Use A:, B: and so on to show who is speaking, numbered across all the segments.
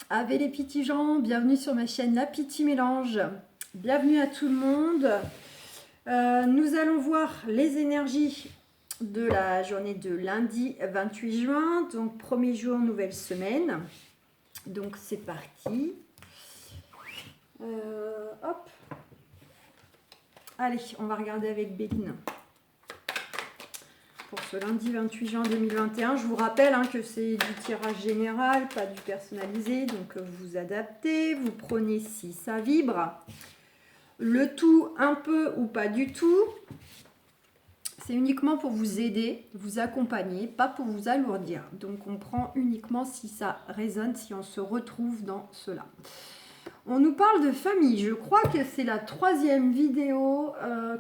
A: Ave les petits gens, bienvenue sur ma chaîne La Petit Mélange. Bienvenue à tout le monde. Nous allons voir les énergies de la journée de lundi 28 juin, donc premier jour, nouvelle semaine. Donc c'est parti. Hop. Allez, on va regarder avec Béline. Pour ce lundi 28 juin 2021, je vous rappelle que c'est du tirage général, pas du personnalisé, donc vous adaptez, vous prenez si ça vibre. Le tout un peu ou pas du tout, c'est uniquement pour vous aider, vous accompagner, pas pour vous alourdir. Donc on prend uniquement si ça résonne, si on se retrouve dans cela. On nous parle de famille. Je crois que c'est la 3e vidéo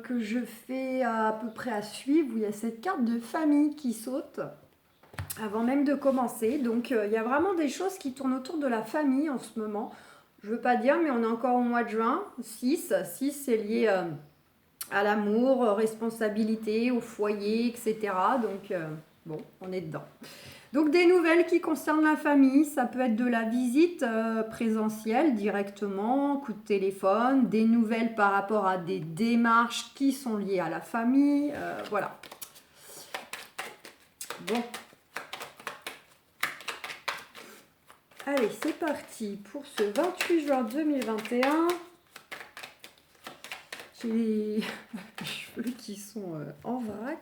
A: que je fais à peu près à suivre où il y a cette carte de famille qui saute avant même de commencer. Donc il y a vraiment des choses qui tournent autour de la famille en ce moment. Je ne veux pas dire, mais on est encore au mois de juin. 6 c'est lié à l'amour, responsabilité, au foyer, etc. Donc bon, on est dedans. Donc des nouvelles qui concernent la famille, ça peut être de la visite présentielle directement, coup de téléphone, des nouvelles par rapport à des démarches qui sont liées à la famille, voilà. Bon. Allez, c'est parti pour ce 28 juin 2021. J'ai les cheveux qui sont en vrac.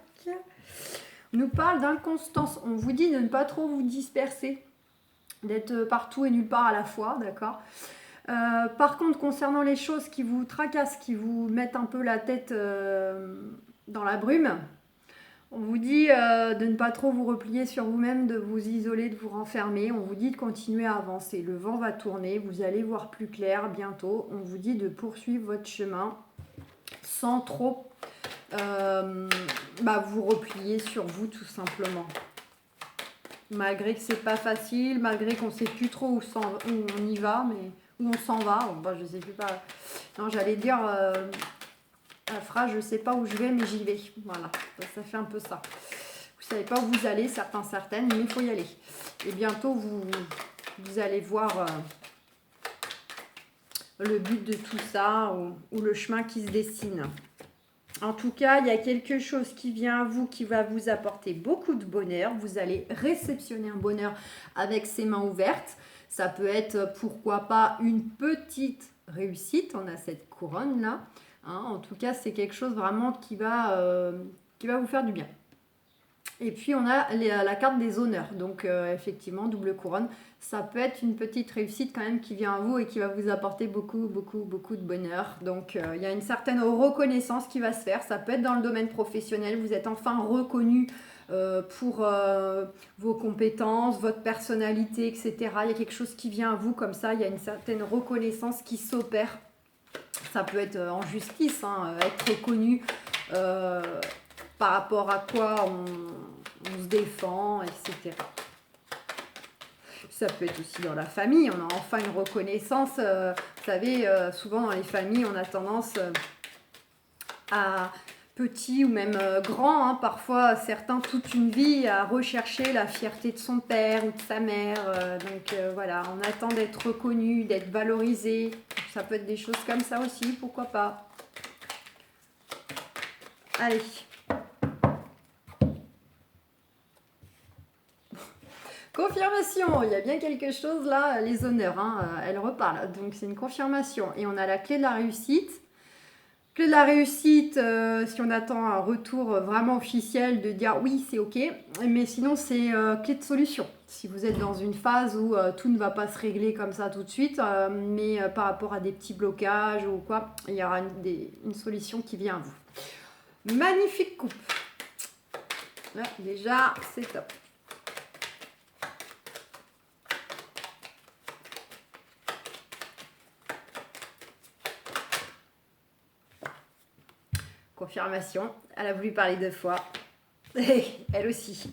A: On nous parle d'inconstance. On vous dit de ne pas trop vous disperser, d'être partout et nulle part à la fois, d'accord. Par contre, concernant les choses qui vous tracassent, qui vous mettent un peu la tête dans la brume, on vous dit de ne pas trop vous replier sur vous-même, de vous isoler, de vous renfermer. On vous dit de continuer à avancer. Le vent va tourner, vous allez voir plus clair bientôt. On vous dit de poursuivre votre chemin sans trop vous replier sur vous tout simplement. Malgré que c'est pas facile, malgré qu'on sait plus trop où on y va, mais où on s'en va. Je sais plus pas. Non, j'allais dire la phrase je sais pas où je vais, mais j'y vais. Voilà, ça fait un peu ça. Vous savez pas où vous allez, certaines, mais il faut y aller. Et bientôt vous allez voir le but de tout ça ou le chemin qui se dessine. En tout cas, il y a quelque chose qui vient à vous, qui va vous apporter beaucoup de bonheur. Vous allez réceptionner un bonheur avec ses mains ouvertes. Ça peut être, pourquoi pas, une petite réussite. On a cette couronne-là. En tout cas, c'est quelque chose vraiment qui va vous faire du bien. Et puis, on a la carte des honneurs. Donc, effectivement, double couronne. Ça peut être une petite réussite quand même qui vient à vous et qui va vous apporter beaucoup, beaucoup, beaucoup de bonheur. Donc, il y a une certaine reconnaissance qui va se faire. Ça peut être dans le domaine professionnel. Vous êtes enfin reconnu pour vos compétences, votre personnalité, etc. Il y a quelque chose qui vient à vous comme ça. Il y a une certaine reconnaissance qui s'opère. Ça peut être en justice, être reconnu par rapport à quoi on se défend, etc. Ça peut être aussi dans la famille, on a enfin une reconnaissance. Vous savez, souvent dans les familles, on a tendance à petit ou même grand, parfois certains toute une vie à rechercher la fierté de son père ou de sa mère. Donc voilà, on attend d'être reconnu, d'être valorisé. Ça peut être des choses comme ça aussi, pourquoi pas. Allez. Confirmation, il y a bien quelque chose là, les honneurs, elle reparle, donc c'est une confirmation. Et on a la clé de la réussite. Clé de la réussite, si on attend un retour vraiment officiel de dire oui c'est ok, mais sinon c'est clé de solution. Si vous êtes dans une phase où tout ne va pas se régler comme ça tout de suite, mais par rapport à des petits blocages ou quoi, il y aura une solution qui vient à vous. Magnifique coupe. Là déjà c'est top. Confirmation, elle a voulu parler 2 fois. Elle aussi.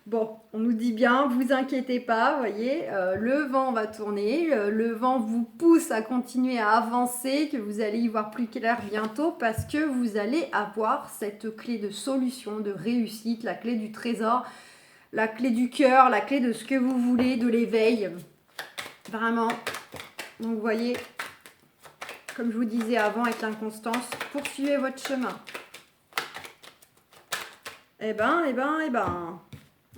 A: Bon, on nous dit bien, vous inquiétez pas, voyez, le vent va tourner, le vent vous pousse à continuer à avancer, que vous allez y voir plus clair bientôt parce que vous allez avoir cette clé de solution, de réussite, la clé du trésor, la clé du cœur, la clé de ce que vous voulez, de l'éveil. Vraiment. Donc, vous voyez, comme je vous disais avant avec l'inconstance, poursuivez votre chemin. Eh ben,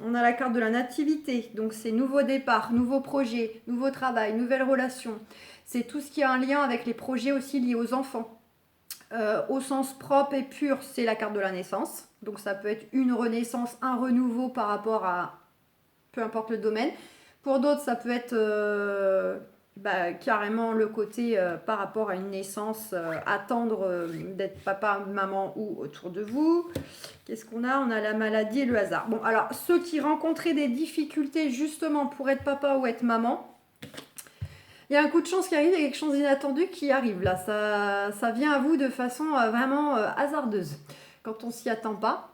A: on a la carte de la nativité. Donc, c'est nouveau départ, nouveau projet, nouveau travail, nouvelle relation. C'est tout ce qui a un lien avec les projets aussi liés aux enfants. Au sens propre et pur, c'est la carte de la naissance. Donc, ça peut être une renaissance, un renouveau par rapport à peu importe le domaine. Pour d'autres, ça peut être carrément le côté par rapport à une naissance, attendre d'être papa, maman ou autour de vous. Qu'est-ce qu'on a? On a la maladie et le hasard. Bon, alors, ceux qui rencontraient des difficultés justement pour être papa ou être maman, il y a un coup de chance qui arrive, il y a quelque chose d'inattendu qui arrive là. Ça vient à vous de façon vraiment hasardeuse, quand on s'y attend pas.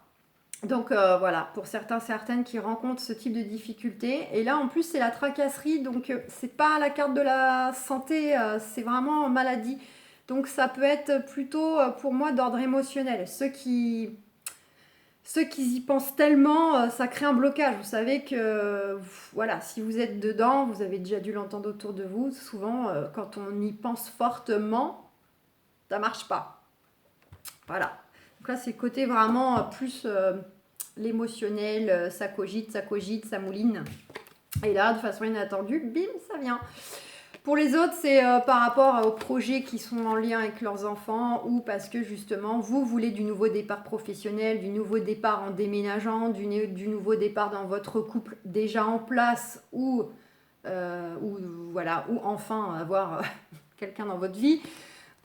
A: Donc voilà, pour certains, certaines qui rencontrent ce type de difficultés. Et là, en plus, c'est la tracasserie. Donc, c'est pas la carte de la santé, c'est vraiment maladie. Donc, ça peut être plutôt, pour moi, d'ordre émotionnel. Ceux qui y pensent tellement, ça crée un blocage. Vous savez que, voilà, si vous êtes dedans, vous avez déjà dû l'entendre autour de vous. Souvent, quand on y pense fortement, ça marche pas. Voilà. Donc là, c'est le côté vraiment plus l'émotionnel, ça cogite, ça mouline. Et là, de façon inattendue, bim, ça vient. Pour les autres, c'est par rapport aux projets qui sont en lien avec leurs enfants ou parce que justement, vous voulez du nouveau départ professionnel, du nouveau départ en déménageant, du nouveau départ dans votre couple déjà en place ou enfin avoir quelqu'un dans votre vie.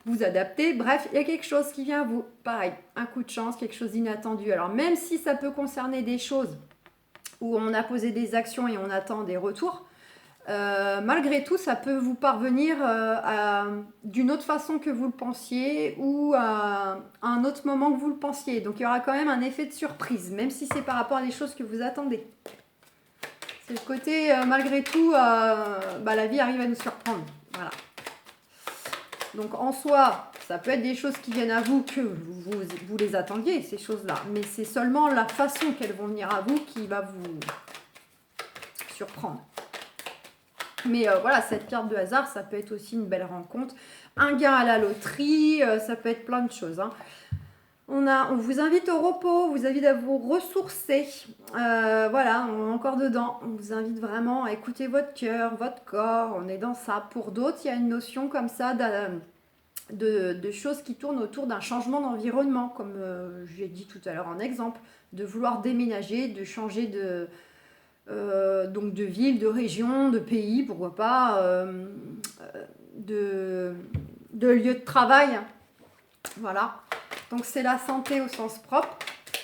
A: Vous adaptez, bref, il y a quelque chose qui vient à vous. Pareil, un coup de chance, quelque chose d'inattendu. Alors même si ça peut concerner des choses où on a posé des actions et on attend des retours, malgré tout, ça peut vous parvenir d'une autre façon que vous le pensiez ou à un autre moment que vous le pensiez. Donc il y aura quand même un effet de surprise, même si c'est par rapport à des choses que vous attendez. C'est le côté, malgré tout, la vie arrive à nous surprendre. Voilà. Donc en soi, ça peut être des choses qui viennent à vous que vous les attendiez, ces choses-là. Mais c'est seulement la façon qu'elles vont venir à vous qui va vous surprendre. Mais voilà, cette carte de hasard, ça peut être aussi une belle rencontre. Un gain à la loterie, ça peut être plein de choses. Hein. On vous invite au repos, on vous invite à vous ressourcer. Voilà, on est encore dedans. On vous invite vraiment à écouter votre cœur, votre corps. On est dans ça. Pour d'autres, il y a une notion comme ça de choses qui tournent autour d'un changement d'environnement, comme j'ai dit tout à l'heure en exemple, de vouloir déménager, de changer donc de ville, de région, de pays, pourquoi pas, de lieu de travail. Voilà. Donc c'est la santé au sens propre.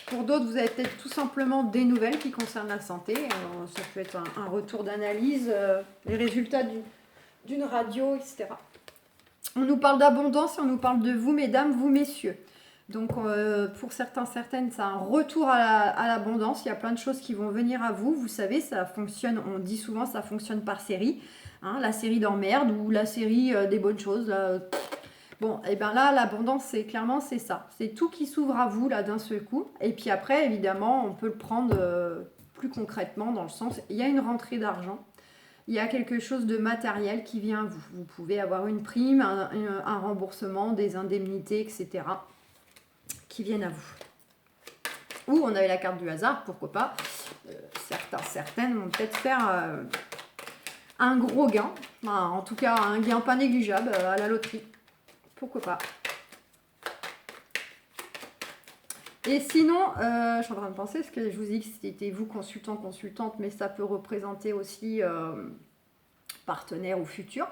A: Pour d'autres, vous avez peut-être tout simplement des nouvelles qui concernent la santé. Alors, ça peut être un retour d'analyse, les résultats d'une radio, etc. On nous parle d'abondance et on nous parle de vous, mesdames, vous, messieurs. Donc pour certains, certaines, c'est un retour à l'abondance. Il y a plein de choses qui vont venir à vous. Vous savez, ça fonctionne, on dit souvent, ça fonctionne par série. Hein, la série d'emmerde ou la série des bonnes choses. Là, bon, et bien là, l'abondance, c'est ça. C'est tout qui s'ouvre à vous, là, d'un seul coup. Et puis après, évidemment, on peut le prendre plus concrètement dans le sens, il y a une rentrée d'argent. Il y a quelque chose de matériel qui vient à vous. Vous pouvez avoir une prime, un remboursement, des indemnités, etc. qui viennent à vous. Ou on avait la carte du hasard, pourquoi pas. Certaines vont peut-être faire un gros gain. Enfin, en tout cas, un gain pas négligeable à la loterie. Pourquoi pas. Et sinon, je suis en train de penser, parce que je vous dis que c'était vous, consultant, consultante, mais ça peut représenter aussi partenaire ou futur.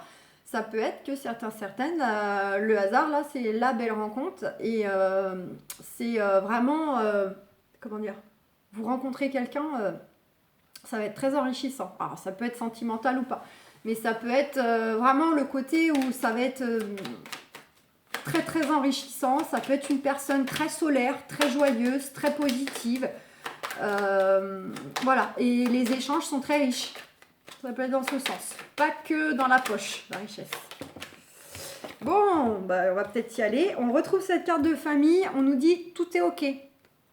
A: Ça peut être que certaines, le hasard, là, c'est la belle rencontre. Et c'est vraiment, comment dire, vous rencontrez quelqu'un, ça va être très enrichissant. Alors, ça peut être sentimental ou pas. Mais ça peut être vraiment le côté où ça va être très, très enrichissant. Ça peut être une personne très solaire, très joyeuse, très positive. Voilà. Et les échanges sont très riches. Ça peut être dans ce sens. Pas que dans la poche, la richesse. Bon, on va peut-être y aller. On retrouve cette carte de famille. On nous dit tout est ok.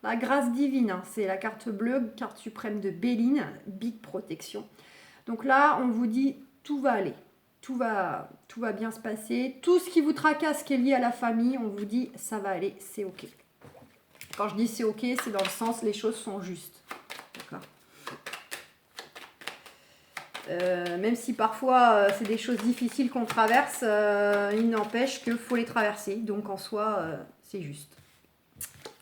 A: La grâce divine, hein. C'est la carte bleue, carte suprême de Béline, Big Protection. Donc là, on vous dit tout va aller. Tout va bien se passer. Tout ce qui vous tracasse, qui est lié à la famille, on vous dit ça va aller, c'est ok. Quand je dis c'est ok, c'est dans le sens les choses sont justes. D'accord. Même si parfois c'est des choses difficiles qu'on traverse, il n'empêche qu'il faut les traverser. Donc en soi, c'est juste.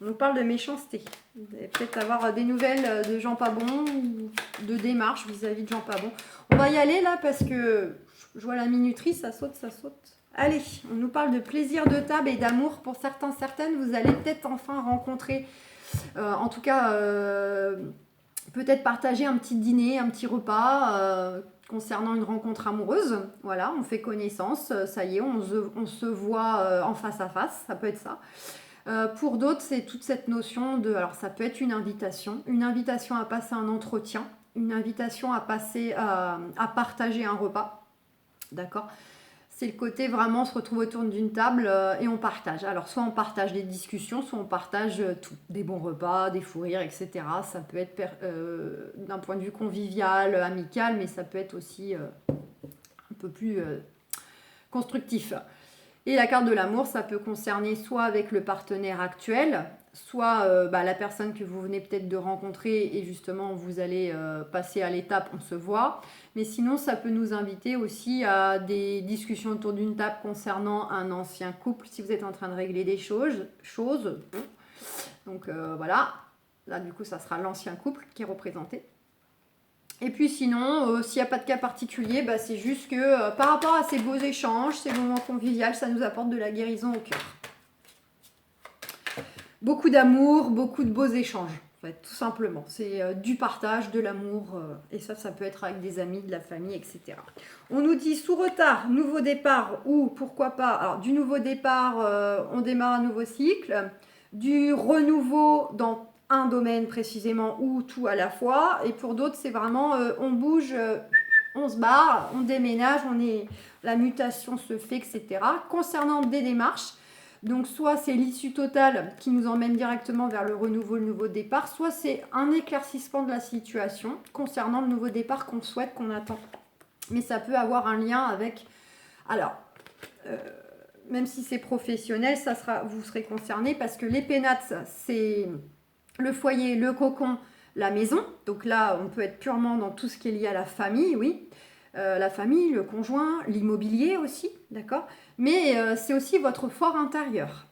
A: On nous parle de méchanceté. Vous allez peut-être avoir des nouvelles de gens pas bons, ou de démarches vis-à-vis de gens pas bons. On va y aller là parce que je vois la minuterie, ça saute, ça saute. Allez, on nous parle de plaisir de table et d'amour pour certains, certaines. Vous allez peut-être enfin rencontrer, en tout cas, peut-être partager un petit dîner, un petit repas concernant une rencontre amoureuse. Voilà, on fait connaissance, ça y est, on se voit en face à face, ça peut être ça. Pour d'autres, c'est toute cette notion de... Alors, ça peut être une invitation à passer un entretien, une invitation à partager un repas, d'accord ? C'est le côté vraiment, on se retrouve autour d'une table et on partage. Alors, soit on partage des discussions, soit on partage tout. Des bons repas, des fous rires, etc. Ça peut être d'un point de vue convivial, amical, mais ça peut être aussi un peu plus constructif. Et la carte de l'amour, ça peut concerner soit avec le partenaire actuel, soit la personne que vous venez peut-être de rencontrer et justement vous allez passer à l'étape on se voit. Mais sinon, ça peut nous inviter aussi à des discussions autour d'une table concernant un ancien couple, si vous êtes en train de régler des choses. Donc voilà, là du coup ça sera l'ancien couple qui est représenté. Et puis sinon, s'il n'y a pas de cas particulier, c'est juste que par rapport à ces beaux échanges, ces moments conviviaux, ça nous apporte de la guérison au cœur. Beaucoup d'amour, beaucoup de beaux échanges, en fait, tout simplement. C'est du partage, de l'amour, et ça peut être avec des amis, de la famille, etc. On nous dit sous retard, nouveau départ, ou pourquoi pas, alors du nouveau départ, on démarre un nouveau cycle, du renouveau dans un domaine précisément ou tout à la fois, et pour d'autres c'est vraiment on bouge, on se barre, on déménage, la mutation se fait, etc. Concernant des démarches, donc soit c'est l'issue totale qui nous emmène directement vers le renouveau, le nouveau départ, soit c'est un éclaircissement de la situation concernant le nouveau départ qu'on souhaite, qu'on attend. Mais ça peut avoir un lien avec... Alors, même si c'est professionnel, vous serez concerné parce que les pénates, c'est... le foyer, le cocon, la maison. Donc là, on peut être purement dans tout ce qui est lié à la famille, oui. La famille, le conjoint, l'immobilier aussi, d'accord ? Mais c'est aussi votre fort intérieur.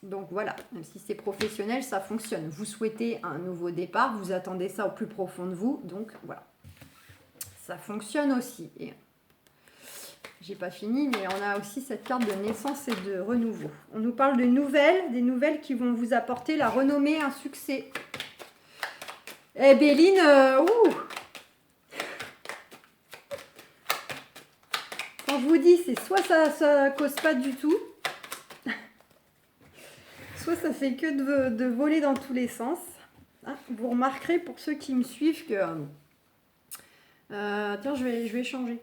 A: Donc voilà, même si c'est professionnel, ça fonctionne. Vous souhaitez un nouveau départ, vous attendez ça au plus profond de vous. Donc voilà, ça fonctionne aussi. Et j'ai pas fini, mais on a aussi cette carte de naissance et de renouveau. On nous parle de nouvelles, des nouvelles qui vont vous apporter la renommée, un succès. Eh Béline, quand je vous dis, c'est soit ça cause pas du tout, soit ça fait que de voler dans tous les sens. Hein, vous remarquerez pour ceux qui me suivent que... tiens, je vais changer.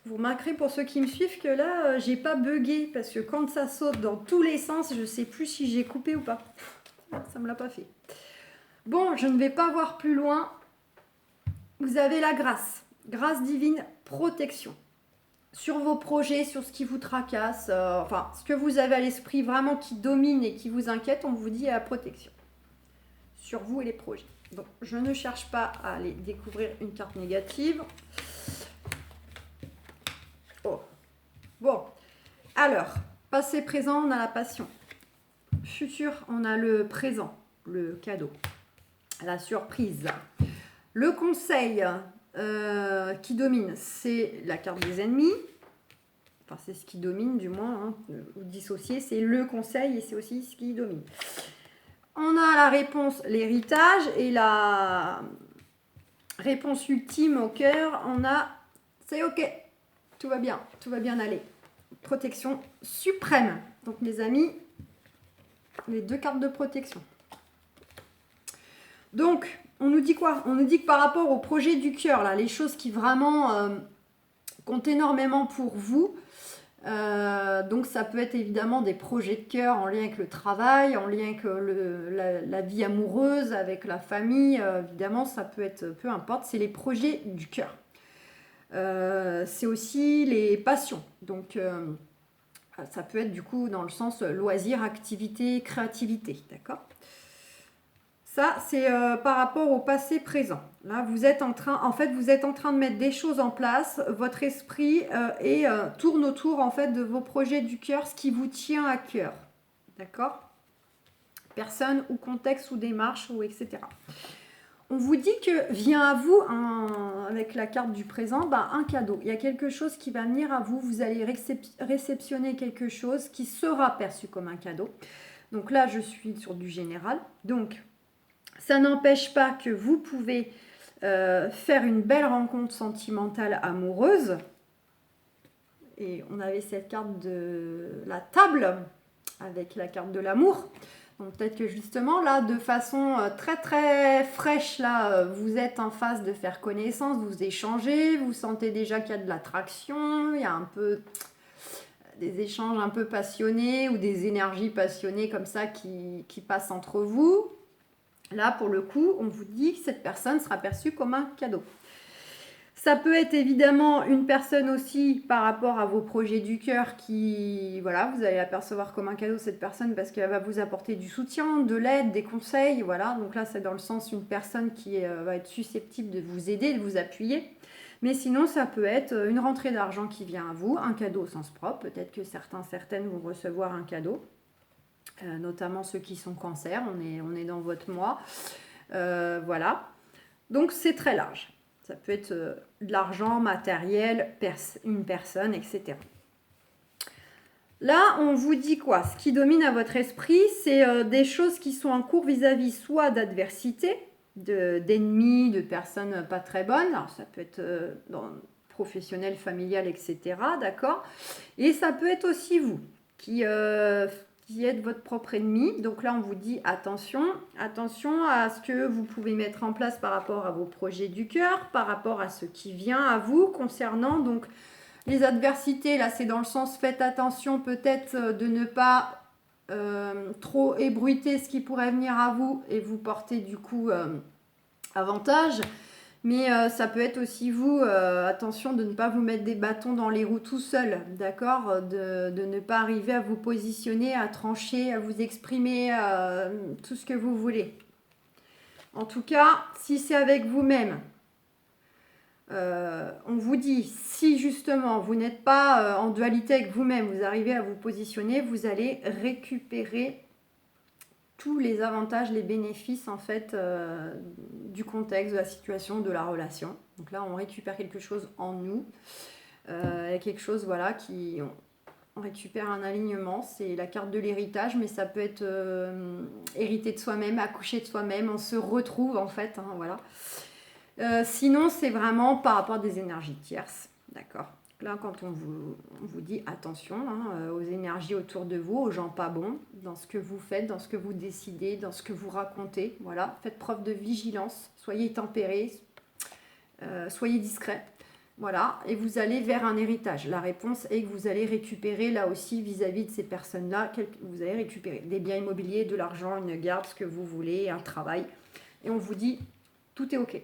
A: Vous remarquerez pour ceux qui me suivent que là, j'ai pas bugué parce que quand ça saute dans tous les sens, je sais plus si j'ai coupé ou pas. Ça me l'a pas fait. Bon, je ne vais pas voir plus loin. Vous avez la grâce. Grâce divine, protection. Sur vos projets, sur ce qui vous tracasse, ce que vous avez à l'esprit vraiment qui domine et qui vous inquiète, on vous dit la protection. Sur vous et les projets. Donc, je ne cherche pas à aller découvrir une carte négative. Oh. Bon, alors, passé, présent, on a la passion. Futur, on a le présent, le cadeau, la surprise. Le conseil qui domine, c'est la carte des ennemis. Enfin, c'est ce qui domine, du moins, hein, vous dissociez, c'est le conseil et c'est aussi ce qui domine. On a la réponse, l'héritage, et la réponse ultime au cœur, on a c'est ok. Tout va bien aller. Protection suprême. Donc, mes amis, les deux cartes de protection. Donc, on nous dit quoi ? On nous dit que par rapport au projet du cœur, là, les choses qui vraiment comptent énormément pour vous, donc ça peut être évidemment des projets de cœur en lien avec le travail, en lien avec la vie amoureuse, avec la famille, évidemment, ça peut être, peu importe, c'est les projets du cœur. C'est aussi les passions. Donc, ça peut être du coup dans le sens loisir, activité, créativité. D'accord ? Ça, c'est par rapport au passé présent. Là, vous êtes en train de mettre des choses en place. Votre esprit tourne autour en fait de vos projets du cœur, ce qui vous tient à cœur. D'accord ? Personne ou contexte ou démarche ou etc. On vous dit que vient à vous, avec la carte du présent, un cadeau. Il y a quelque chose qui va venir à vous. Vous allez réceptionner quelque chose qui sera perçu comme un cadeau. Donc là, je suis sur du général. Donc, ça n'empêche pas que vous pouvez faire une belle rencontre sentimentale amoureuse. Et on avait cette carte de la table avec la carte de l'amour. Donc peut-être que justement là, de façon très très fraîche, là, vous êtes en phase de faire connaissance, vous échangez, vous sentez déjà qu'il y a de l'attraction, il y a un peu des échanges un peu passionnés ou des énergies passionnées comme ça qui passent entre vous. Là, pour le coup, on vous dit que cette personne sera perçue comme un cadeau. Ça peut être évidemment une personne aussi par rapport à vos projets du cœur qui, voilà, vous allez la percevoir comme un cadeau, cette personne, parce qu'elle va vous apporter du soutien, de l'aide, des conseils, voilà. Donc là, c'est dans le sens une personne qui va être susceptible de vous aider, de vous appuyer. Mais sinon, ça peut être une rentrée d'argent qui vient à vous, un cadeau au sens propre. Peut-être que certaines vont recevoir un cadeau, notamment ceux qui sont cancer, on est dans votre mois. Voilà. Donc, c'est très large. Ça peut être de l'argent, matériel, une personne, etc. Là, on vous dit quoi ? Ce qui domine à votre esprit, c'est des choses qui sont en cours vis-à-vis soit d'adversité, d'ennemis, de personnes pas très bonnes. Alors, ça peut être professionnel, familial, etc. D'accord ? Et ça peut être aussi vous qui êtes votre propre ennemi. Donc là, on vous dit attention à ce que vous pouvez mettre en place par rapport à vos projets du cœur, par rapport à ce qui vient à vous concernant donc les adversités. Là, c'est dans le sens faites attention peut-être de ne pas trop ébruiter ce qui pourrait venir à vous et vous porter du coup avantage. Mais ça peut être aussi vous, attention de ne pas vous mettre des bâtons dans les roues tout seul, d'accord ? De ne pas arriver à vous positionner, à trancher, à vous exprimer tout ce que vous voulez. En tout cas, si c'est avec vous-même, on vous dit, si justement vous n'êtes pas en dualité avec vous-même, vous arrivez à vous positionner, vous allez récupérer tous les avantages, les bénéfices en fait du contexte, de la situation, de la relation. Donc là, on récupère quelque chose en nous, quelque chose voilà on récupère un alignement. C'est la carte de l'héritage, mais ça peut être hériter de soi-même, accoucher de soi-même. On se retrouve en fait, hein, voilà. Sinon, c'est vraiment par rapport à des énergies tierces, d'accord. Là, quand on vous dit attention aux énergies autour de vous, aux gens pas bons, dans ce que vous faites, dans ce que vous décidez, dans ce que vous racontez, voilà, faites preuve de vigilance, soyez tempérés, soyez discrets, voilà, et vous allez vers un héritage. La réponse est que vous allez récupérer là aussi vis-à-vis de ces personnes-là, vous allez récupérer des biens immobiliers, de l'argent, une garde, ce que vous voulez, un travail, et on vous dit tout est ok.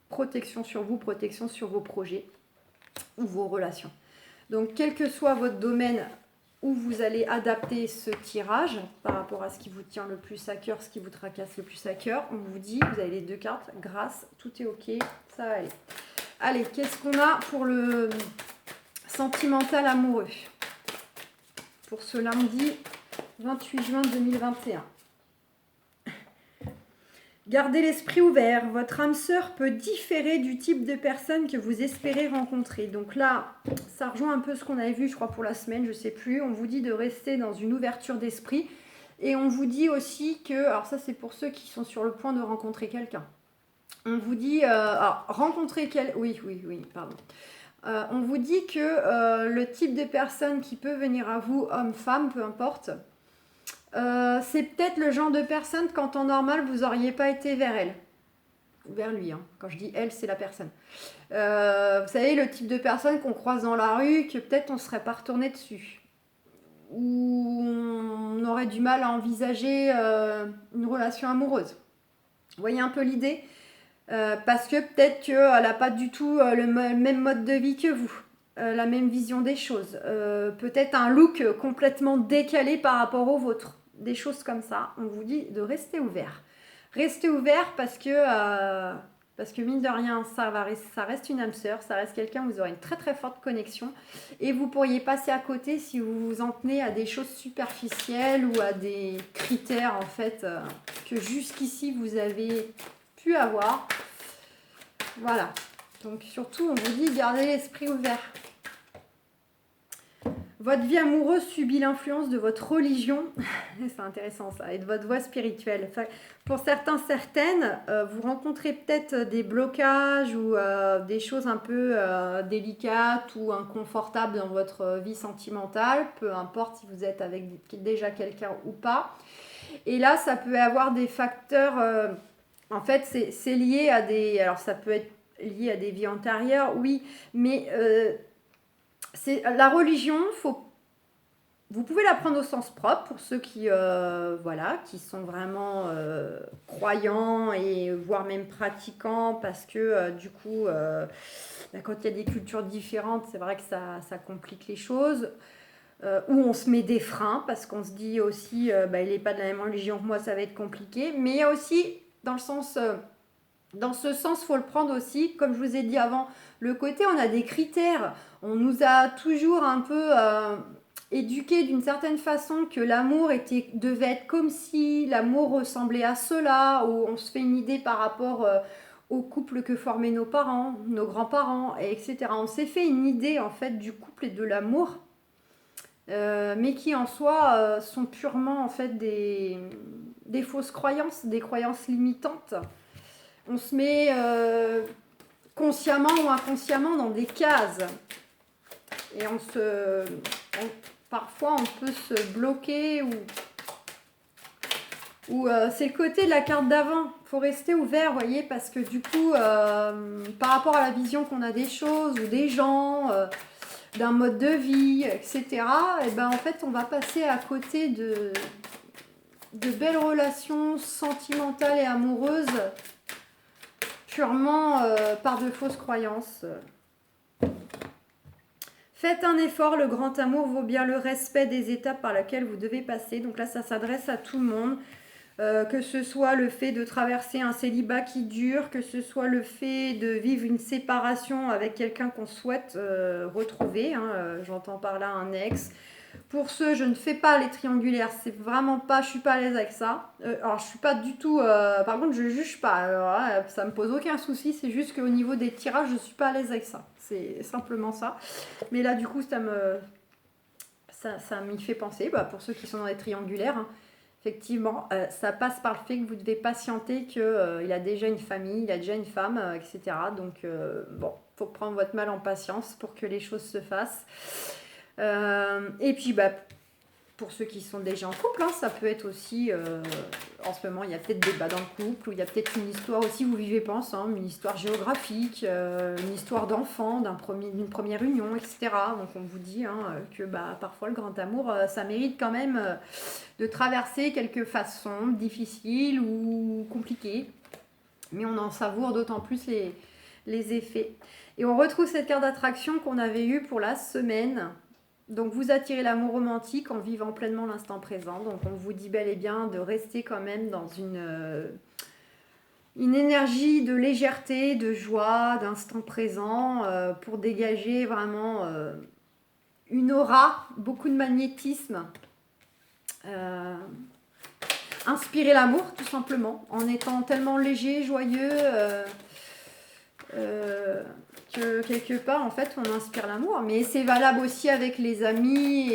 A: Protection sur vous, protection sur vos projets ou vos relations. Donc, quel que soit votre domaine où vous allez adapter ce tirage par rapport à ce qui vous tient le plus à cœur, ce qui vous tracasse le plus à cœur, on vous dit, vous avez les deux cartes, grâce, tout est ok, ça va aller. Allez, qu'est-ce qu'on a pour le sentimental amoureux pour ce lundi 28 juin 2021. Gardez l'esprit ouvert. Votre âme sœur peut différer du type de personne que vous espérez rencontrer. Donc là, ça rejoint un peu ce qu'on avait vu, je crois, pour la semaine, je ne sais plus. On vous dit de rester dans une ouverture d'esprit. Et on vous dit aussi que, alors ça c'est pour ceux qui sont sur le point de rencontrer quelqu'un. On vous dit, rencontrer quelqu'un, oui, pardon. On vous dit que le type de personne qui peut venir à vous, homme, femme, peu importe, c'est peut-être le genre de personne qu'en temps normal, vous n'auriez pas été vers elle. Vers lui, hein. Quand je dis elle, c'est la personne. Vous savez, le type de personne qu'on croise dans la rue, que peut-être on ne serait pas retourné dessus. Ou on aurait du mal à envisager une relation amoureuse. Vous voyez un peu l'idée ? Parce que peut-être qu'elle n'a pas du tout le même mode de vie que vous, la même vision des choses. Peut-être un look complètement décalé par rapport au vôtre. Des choses comme ça. On vous dit de rester ouvert. Restez ouvert parce que mine de rien, ça reste une âme sœur, ça reste quelqu'un, vous aurez une très très forte connexion et vous pourriez passer à côté si vous vous en tenez à des choses superficielles ou à des critères en fait que jusqu'ici vous avez pu avoir. Voilà. Donc surtout, on vous dit gardez l'esprit ouvert. Votre vie amoureuse subit l'influence de votre religion, c'est intéressant ça, et de votre voie spirituelle. Enfin, pour certains, certaines, vous rencontrez peut-être des blocages ou des choses un peu délicates ou inconfortables dans votre vie sentimentale, peu importe si vous êtes avec déjà quelqu'un ou pas. Et là, ça peut avoir des facteurs, en fait, c'est lié à des... Alors ça peut être lié à des vies antérieures, oui, mais... c'est la religion, vous pouvez la prendre au sens propre pour ceux qui, voilà, qui sont vraiment croyants et voire même pratiquants parce que du coup, quand il y a des cultures différentes, c'est vrai que ça complique les choses. Où on se met des freins parce qu'on se dit aussi, il n'est pas de la même religion que moi, ça va être compliqué. Mais il y a aussi, dans ce sens, il faut le prendre aussi, comme je vous ai dit avant, le côté, on a des critères. On nous a toujours un peu éduqués d'une certaine façon que l'amour devait être comme si, l'amour ressemblait à cela, ou on se fait une idée par rapport au couple que formaient nos parents, nos grands-parents, etc. On s'est fait une idée en fait du couple et de l'amour, mais qui en soi sont purement en fait des fausses croyances, des croyances limitantes. On se met consciemment ou inconsciemment dans des cases. Et parfois, on peut se bloquer ou c'est le côté de la carte d'avant. Il faut rester ouvert, vous voyez, parce que du coup, par rapport à la vision qu'on a des choses ou des gens, d'un mode de vie, etc., et ben, en fait, on va passer à côté de belles relations sentimentales et amoureuses purement par de fausses croyances. Faites un effort, le grand amour vaut bien le respect des étapes par lesquelles vous devez passer. Donc là, ça s'adresse à tout le monde. Que ce soit le fait de traverser un célibat qui dure, que ce soit le fait de vivre une séparation avec quelqu'un qu'on souhaite retrouver. J'entends par là un ex. Pour ceux, je ne fais pas les triangulaires, c'est vraiment pas, je suis pas à l'aise avec ça. Alors je suis pas du tout, par contre je juge pas, alors là, ça me pose aucun souci, c'est juste qu'au niveau des tirages, je suis pas à l'aise avec ça. C'est simplement ça. Mais là du coup ça m'y fait penser, pour ceux qui sont dans les triangulaires, effectivement, ça passe par le fait que vous devez patienter qu'il a déjà une famille, il a déjà une femme, etc. Donc faut prendre votre mal en patience pour que les choses se fassent. Et puis pour ceux qui sont déjà en couple, ça peut être aussi en ce moment il y a peut-être des débats dans le couple, ou il y a peut-être une histoire aussi, vous vivez pas ensemble, une histoire géographique, une histoire d'enfant, d'une première union, etc. Donc on vous dit que parfois le grand amour ça mérite quand même de traverser quelques façons difficiles ou compliquées, mais on en savoure d'autant plus les effets. Et on retrouve cette carte d'attraction qu'on avait eue pour la semaine. Donc vous attirez l'amour romantique en vivant pleinement l'instant présent. Donc on vous dit bel et bien de rester quand même dans une énergie de légèreté, de joie, d'instant présent pour dégager vraiment une aura, beaucoup de magnétisme. Inspirer l'amour tout simplement en étant tellement léger, joyeux que quelque part en fait on inspire l'amour, mais c'est valable aussi avec les amis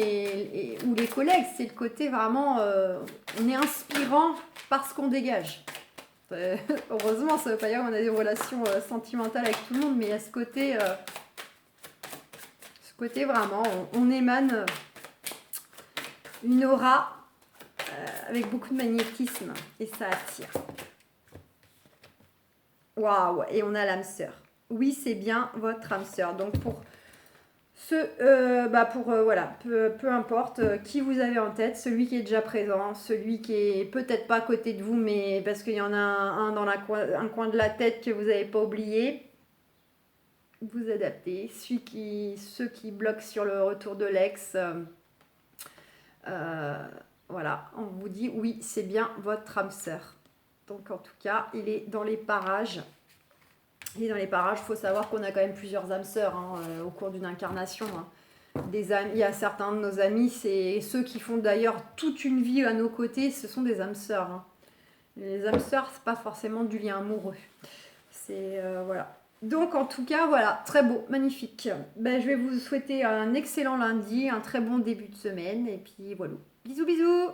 A: ou les collègues. C'est le côté vraiment on est inspirant parce qu'on dégage. Heureusement ça veut pas dire qu'on a des relations sentimentales avec tout le monde, mais il y a ce côté vraiment on émane une aura avec beaucoup de magnétisme et ça attire. Waouh, et on a l'âme sœur. Oui, c'est bien votre âme sœur. Donc pour voilà, peu importe qui vous avez en tête, celui qui est déjà présent, celui qui est peut-être pas à côté de vous, mais parce qu'il y en a un dans un coin de la tête que vous n'avez pas oublié, vous adaptez. Ceux qui bloquent sur le retour de l'ex, voilà, on vous dit oui, c'est bien votre âme sœur. Donc en tout cas, il est dans les parages. Et dans les parages, il faut savoir qu'on a quand même plusieurs âmes sœurs au cours d'une incarnation. Des amis, il y a certains de nos amis, c'est ceux qui font d'ailleurs toute une vie à nos côtés, ce sont des âmes sœurs. Les âmes sœurs, c'est pas forcément du lien amoureux. C'est voilà. Donc en tout cas, voilà, très beau, magnifique. Je vais vous souhaiter un excellent lundi, un très bon début de semaine, et puis voilà. Bisous, bisous!